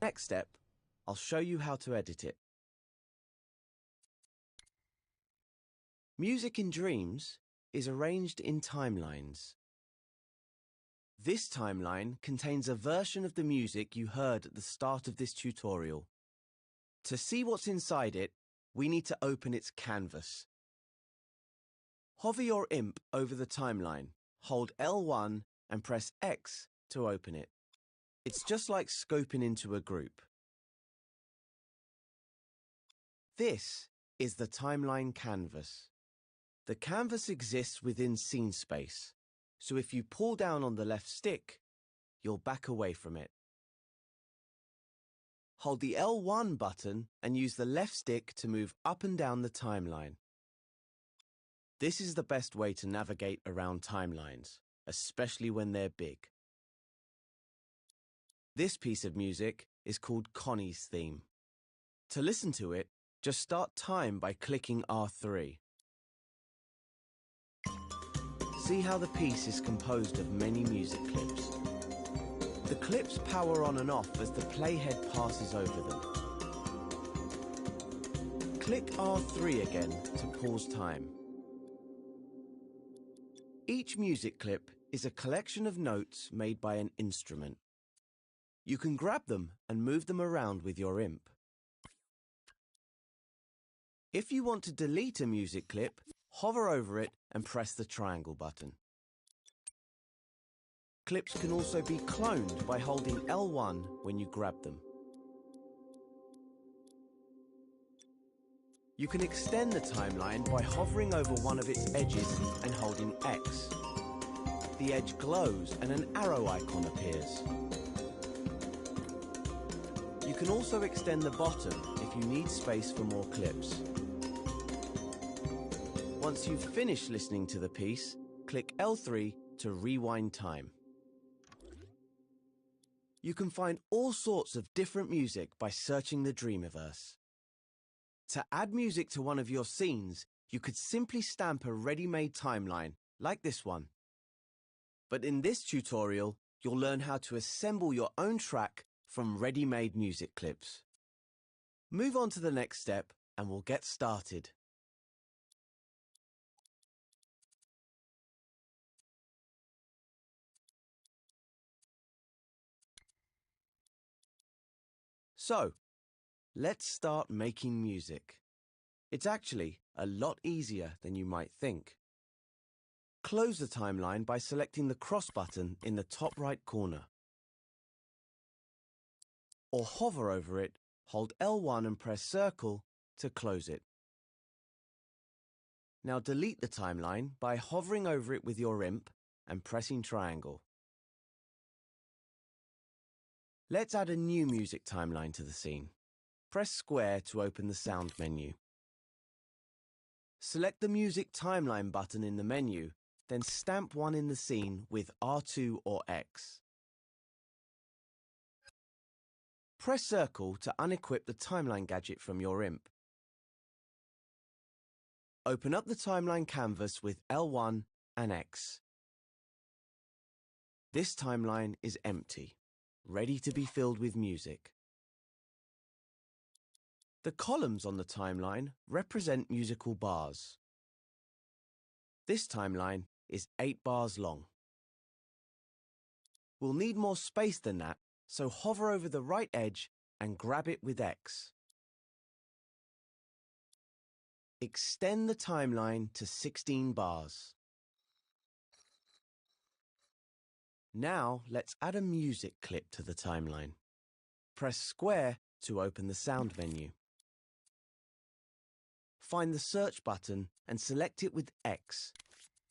Next step, I'll show you how to edit it. Music in dreams is arranged in timelines. This timeline contains a version of the music you heard at the start of this tutorial. To see what's inside it, we need to open its canvas. Hover your imp over the timeline, hold L1 and press X to open it. It's just like scoping into a group. This is the timeline canvas. The canvas exists within scene space, so if you pull down on the left stick, you'll back away from it. Hold the L1 button and use the left stick to move up and down the timeline. This is the best way to navigate around timelines, especially when they're big. This piece of music is called Connie's theme. To listen to it, just start time by clicking R3. See how the piece is composed of many music clips. The clips power on and off as the playhead passes over them. Click R3 again to pause time. Each music clip is a collection of notes made by an instrument. You can grab them and move them around with your imp. If you want to delete a music clip, hover over it and press the triangle button. Clips can also be cloned by holding L1 when you grab them. You can extend the timeline by hovering over one of its edges and holding X. The edge glows and an arrow icon appears. You can also extend the bottom if you need space for more clips. Once you've finished listening to the piece, click L3 to rewind time. You can find all sorts of different music by searching the Dreamiverse. To add music to one of your scenes, you could simply stamp a ready-made timeline, like this one. But in this tutorial, you'll learn how to assemble your own track from ready-made music clips. Move on to the next step and we'll get started. So, let's start making music. It's actually a lot easier than you might think. Close the timeline by selecting the cross button in the top right corner. Or hover over it, hold L1 and press circle to close it. Now delete the timeline by hovering over it with your imp and pressing triangle. Let's add a new music timeline to the scene. Press square to open the sound menu. Select the music timeline button in the menu, then stamp one in the scene with R2 or X. Press circle to unequip the timeline gadget from your imp. Open up the timeline canvas with L1 and X. This timeline is empty, ready to be filled with music. The columns on the timeline represent musical bars. This timeline is 8 bars long. We'll need more space than that, so hover over the right edge and grab it with X. Extend the timeline to 16 bars. Now let's add a music clip to the timeline. Press square to open the sound menu. Find the search button and select it with X.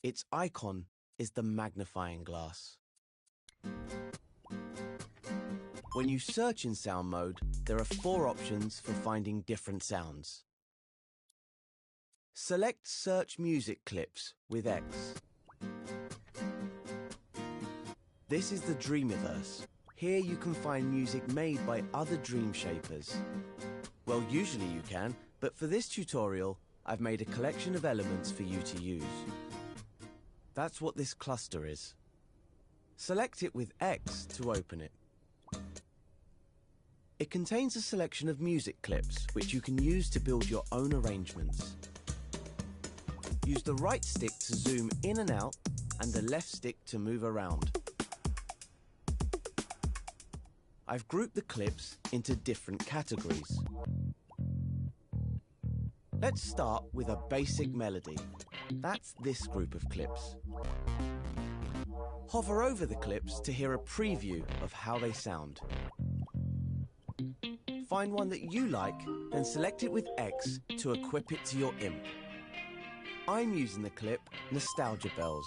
Its icon is the magnifying glass. When you search in sound mode, there are 4 options for finding different sounds. Select Search Music Clips with X. This is the Dreamiverse. Here you can find music made by other dream shapers. Well, usually you can, but for this tutorial, I've made a collection of elements for you to use. That's what this cluster is. Select it with X to open it. It contains a selection of music clips which you can use to build your own arrangements. Use the right stick to zoom in and out and the left stick to move around. I've grouped the clips into different categories. Let's start with a basic melody. That's this group of clips. Hover over the clips to hear a preview of how they sound. Find one that you like, then select it with X to equip it to your imp. I'm using the clip Nostalgia Bells.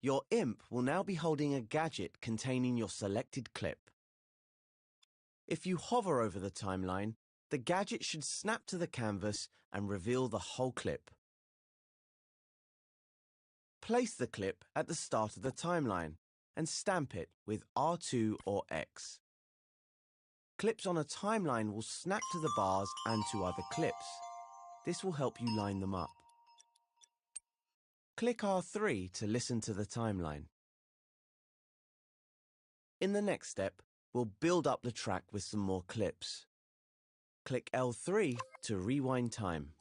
Your imp will now be holding a gadget containing your selected clip. If you hover over the timeline, the gadget should snap to the canvas and reveal the whole clip. Place the clip at the start of the timeline and stamp it with R2 or X. Clips on a timeline will snap to the bars and to other clips. This will help you line them up. Click R3 to listen to the timeline. In the next step, we'll build up the track with some more clips. Click L3 to rewind time.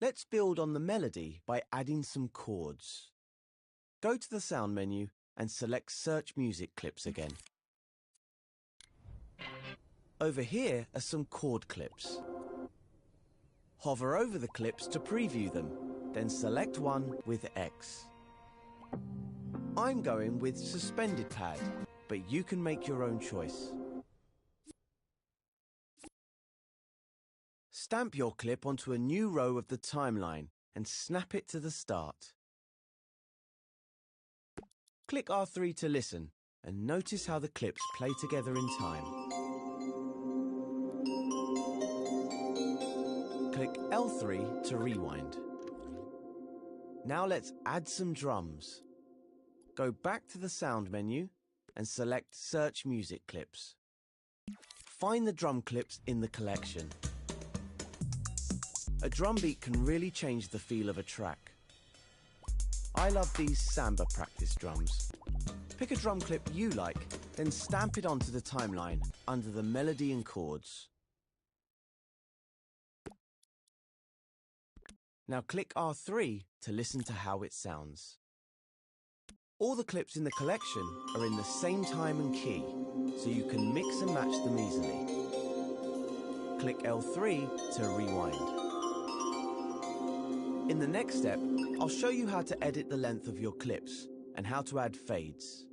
Let's build on the melody by adding some chords. Go to the sound menu and select Search Music Clips again. Over here are some chord clips. Hover over the clips to preview them, then select one with X. I'm going with Suspended Pad, but you can make your own choice. Stamp your clip onto a new row of the timeline and snap it to the start. Click R3 to listen and notice how the clips play together in time. Click L3 to rewind. Now let's add some drums. Go back to the sound menu and select Search Music Clips. Find the drum clips in the collection. A drum beat can really change the feel of a track. I love these samba practice drums. Pick a drum clip you like, then stamp it onto the timeline under the melody and chords. Now click R3 to listen to how it sounds. All the clips in the collection are in the same time and key, so you can mix and match them easily. Click L3 to rewind. In the next step, I'll show you how to edit the length of your clips and how to add fades.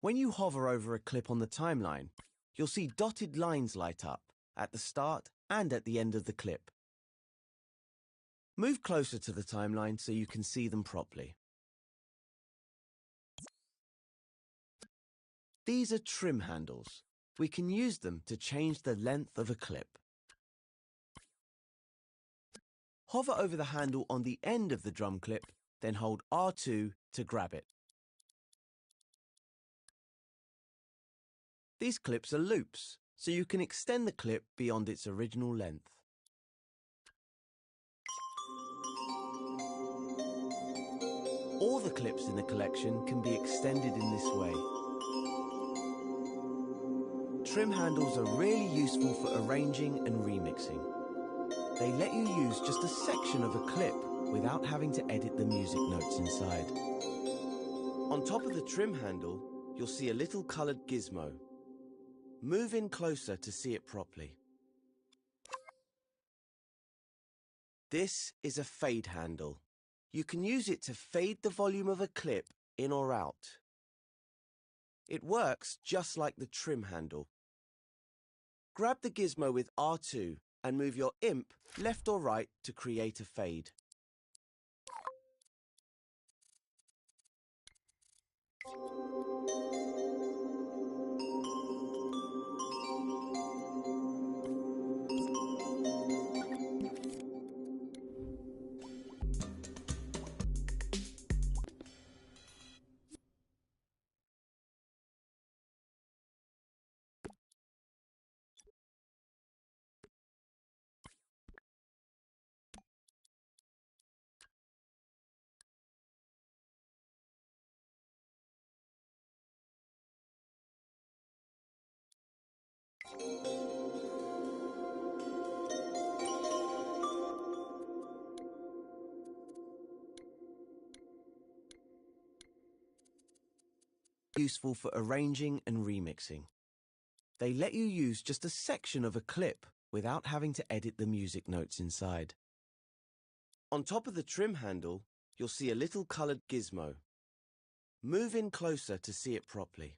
When you hover over a clip on the timeline, you'll see dotted lines light up at the start and at the end of the clip. Move closer to the timeline so you can see them properly. These are trim handles. We can use them to change the length of a clip. Hover over the handle on the end of the drum clip, then hold R2 to grab it. These clips are loops, so you can extend the clip beyond its original length. All the clips in the collection can be extended in this way. Trim handles are really useful for arranging and remixing. They let you use just a section of a clip without having to edit the music notes inside. On top of the trim handle, you'll see a little coloured gizmo. Move in closer to see it properly. This is a fade handle. You can use it to fade the volume of a clip in or out. It works just like the trim handle. Grab the gizmo with R2 and move your imp left or right to create a fade. Useful for arranging and remixing. They let you use just a section of a clip without having to edit the music notes inside. On top of the trim handle, you'll see a little coloured gizmo. Move in closer to see it properly.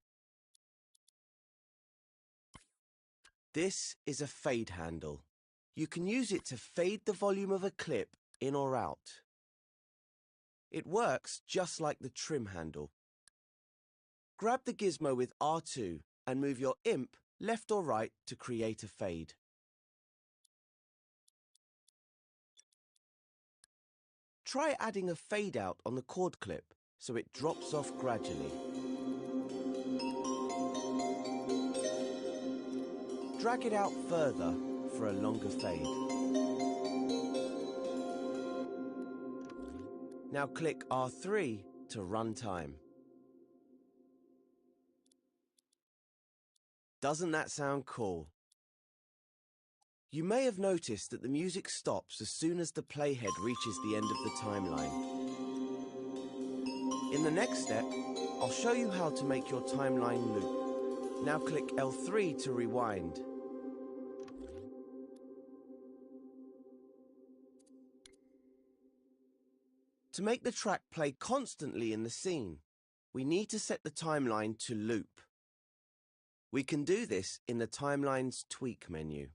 This is a fade handle. You can use it to fade the volume of a clip in or out. It works just like the trim handle. Grab the gizmo with R2 and move your imp left or right to create a fade. Try adding a fade out on the chord clip so it drops off gradually. Drag it out further for a longer fade. Now click R3 to run time. Doesn't that sound cool? You may have noticed that the music stops as soon as the playhead reaches the end of the timeline. In the next step, I'll show you how to make your timeline loop. Now click L3 to rewind. To make the track play constantly in the scene, we need to set the timeline to loop. We can do this in the Timeline's Tweak menu.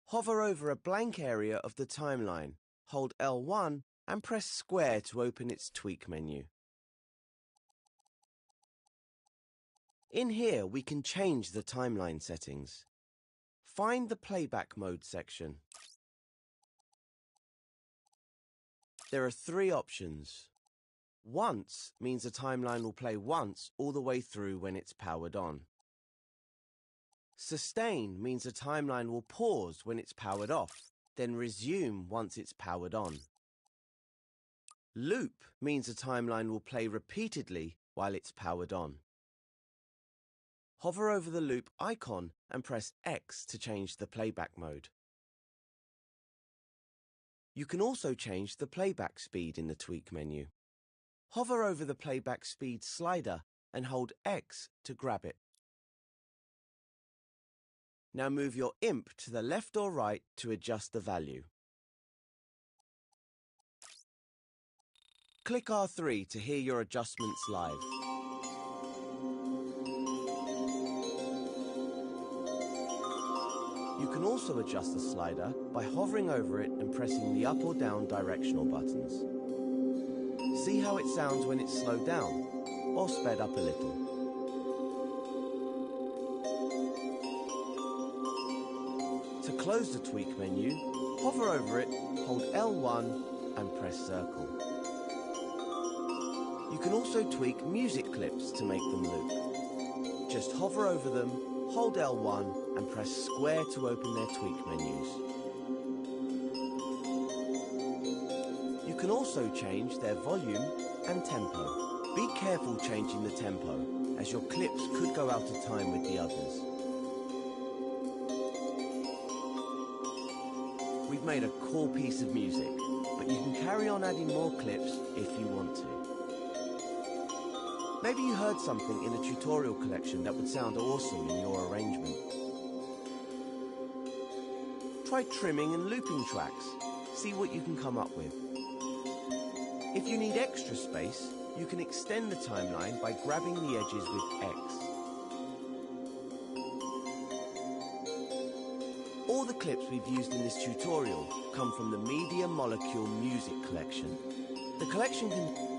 Hover over a blank area of the timeline, hold L1 and press square to open its Tweak menu. In here, we can change the timeline settings. Find the playback mode section. There are three options. Once means the timeline will play once all the way through when it's powered on. Sustain means the timeline will pause when it's powered off, then resume once it's powered on. Loop means the timeline will play repeatedly while it's powered on. Hover over the loop icon and press X to change the playback mode. You can also change the playback speed in the Tweak menu. Hover over the playback speed slider and hold X to grab it. Now move your imp to the left or right to adjust the value. Click R3 to hear your adjustments live. can also adjust the slider by hovering over it and pressing the up or down directional buttons. See how it sounds when it's slowed down or sped up a little. To close the tweak menu, hover over it, hold L1 and press circle. You can also tweak music clips to make them loop. Just hover over them, hold L1 and press square to open their tweak menus. You can also change their volume and tempo. Be careful changing the tempo, as your clips could go out of time with the others. We've made a cool piece of music, but you can carry on adding more clips if you want to. Maybe you heard something in a tutorial collection that would sound awesome in your arrangement. Try trimming and looping tracks. See what you can come up with. If you need extra space, you can extend the timeline by grabbing the edges with X. All the clips we've used in this tutorial come from the Media Molecule Music Collection. The collection can